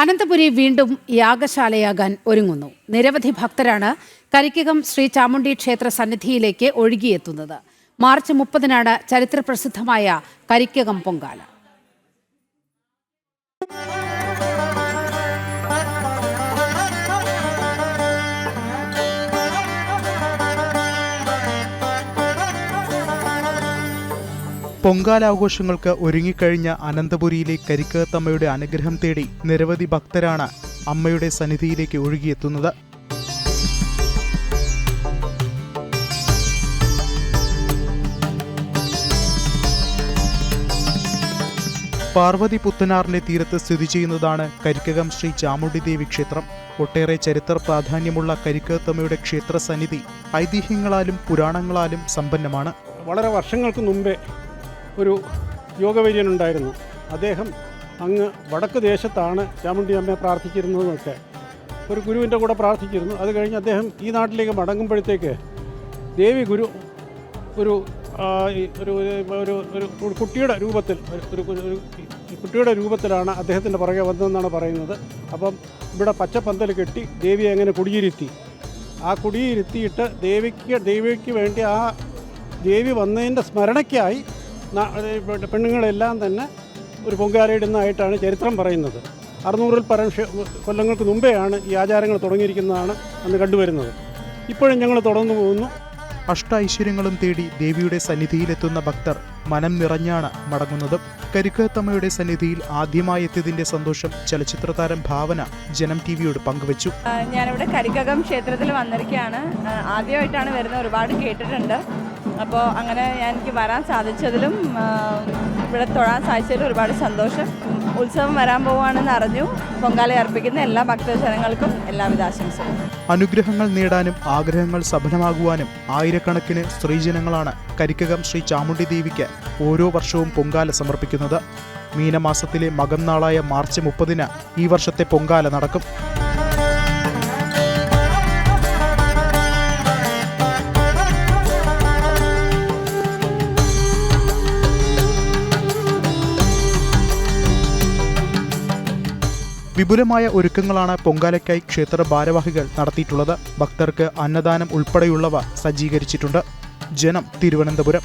അനന്തപുരി വീണ്ടും യാഗശാലയാകാൻ ഒരുങ്ങുന്നു. നിരവധി ഭക്തരാണ് കരിക്കകം ശ്രീ ചാമുണ്ഡി ക്ഷേത്ര സന്നിധിയിലേക്ക് ഒഴുകിയെത്തുന്നത്. മാർച്ച് 30-നാണ് ചരിത്രപ്രസിദ്ധമായ കരിക്കകം പൊങ്കാല. പൊങ്കാലാഘോഷങ്ങൾക്ക് ഒരുങ്ങിക്കഴിഞ്ഞ അനന്തപുരിയിലെ കരിക്കകത്തമ്മയുടെ അനുഗ്രഹം തേടി നിരവധി ഭക്തരാണ് അമ്മയുടെ സന്നിധിയിലേക്ക് ഒഴുകിയെത്തുന്നത്. പാർവതി പുത്തനാറിന്റെ തീരത്ത് സ്ഥിതി ചെയ്യുന്നതാണ് കരിക്കകം ശ്രീ ചാമുണ്ഡി ദേവി ക്ഷേത്രം. ഒട്ടേറെ ചരിത്ര പ്രാധാന്യമുള്ള കരിക്കകത്തമ്മയുടെ ക്ഷേത്ര സന്നിധി ഐതിഹ്യങ്ങളാലും പുരാണങ്ങളാലും സമ്പന്നമാണ്. വളരെ വർഷങ്ങൾക്ക് മുമ്പേ ഒരു യോഗവൈര്യനുണ്ടായിരുന്നു. അദ്ദേഹം അങ്ങ് വടക്ക് ദേശത്താണ് ചാമുണ്ഡി അമ്മയെ പ്രാർത്ഥിച്ചിരുന്നതെന്നൊക്കെ ഒരു ഗുരുവിൻ്റെ കൂടെ പ്രാർത്ഥിച്ചിരുന്നു. അത് കഴിഞ്ഞ് അദ്ദേഹം ഈ നാട്ടിലേക്ക് മടങ്ങുമ്പോഴത്തേക്ക് ദേവി ഗുരു ഒരു കുട്ടിയുടെ രൂപത്തിൽ കുട്ടിയുടെ രൂപത്തിലാണ് അദ്ദേഹത്തിൻ്റെ പുറകെ വന്നതെന്നാണ് പറയുന്നത്. അപ്പം ഇവിടെ പച്ചപ്പന്തൽ കെട്ടി ദേവിയെ അങ്ങനെ കുടിയിരുത്തി. ആ കുടിയിരുത്തിയിട്ട് ദേവിക്ക് വേണ്ടി ആ ദേവി വന്നതിൻ്റെ സ്മരണയ്ക്കായി പെണ്ണുങ്ങളെല്ലാം തന്നെ ഒരു പൊങ്കാലയിടുന്നതായിട്ടാണ് ചരിത്രം പറയുന്നത്. 600-ൽ പരം കൊല്ലങ്ങൾക്ക് മുമ്പെയാണ് ഈ ആചാരങ്ങൾ തുടങ്ങിയിരിക്കുന്നതാണ് അന്ന് കണ്ടുവരുന്നത്. ഇപ്പോഴും ഞങ്ങൾ തുടർന്നു പോകുന്നു. അഷ്ടൈശ്വര്യങ്ങളും തേടി ദേവിയുടെ സന്നിധിയിലെത്തുന്ന ഭക്തർ മനം നിറഞ്ഞാണ് മടങ്ങുന്നത്. കരിക്കകത്തമ്മയുടെ സന്നിധിയിൽ ആദ്യമായി എത്തിയതിന്റെ സന്തോഷം ചലച്ചിത്ര താരം ഭാവന ജനം ടിവിയോട് പങ്കുവച്ചു. ഞാനിവിടെ കരിക്കകം ക്ഷേത്രത്തിൽ വന്നിരിക്കുകയാണ്. ആദ്യമായിട്ടാണ് വരുന്നത്. ഒരുപാട് കേട്ടിട്ടുണ്ട്. അപ്പോൾ അങ്ങനെ എനിക്ക് വരാൻ സാധിച്ചതിലും ഇവിടെ തൊഴാൻ സാധിച്ചതിലും ഒരുപാട് സന്തോഷം. ഉത്സവം വരാൻ പോവുകയാണെന്ന് അറിഞ്ഞു. പൊങ്കാല അർപ്പിക്കുന്ന എല്ലാ ഭക്തജനങ്ങൾക്കും എല്ലാവിധ ആശംസകളും. അനുഗ്രഹങ്ങൾ നേടാനും ആഗ്രഹങ്ങൾ സഫലമാകുവാനും ആയിരക്കണക്കിന് സ്ത്രീജനങ്ങളാണ് കരിക്കകം ശ്രീ ചാമുണ്ഡി ദേവിക്ക് ഓരോ വർഷവും പൊങ്കാല സമർപ്പിക്കുന്നത്. മീനമാസത്തിലെ മകം നാളായ മാർച്ച് 30-ന് ഈ വർഷത്തെ പൊങ്കാല നടക്കും. വിപുലമായ ഒരുക്കങ്ങളാണ് പൊങ്കാലയ്ക്കായി ക്ഷേത്ര ഭാരവാഹികൾ നടത്തിയിട്ടുള്ളത്. ഭക്തർക്ക് അന്നദാനം ഉൾപ്പെടെയുള്ളവ സജ്ജീകരിച്ചിട്ടുണ്ട്. ജനം, തിരുവനന്തപുരം.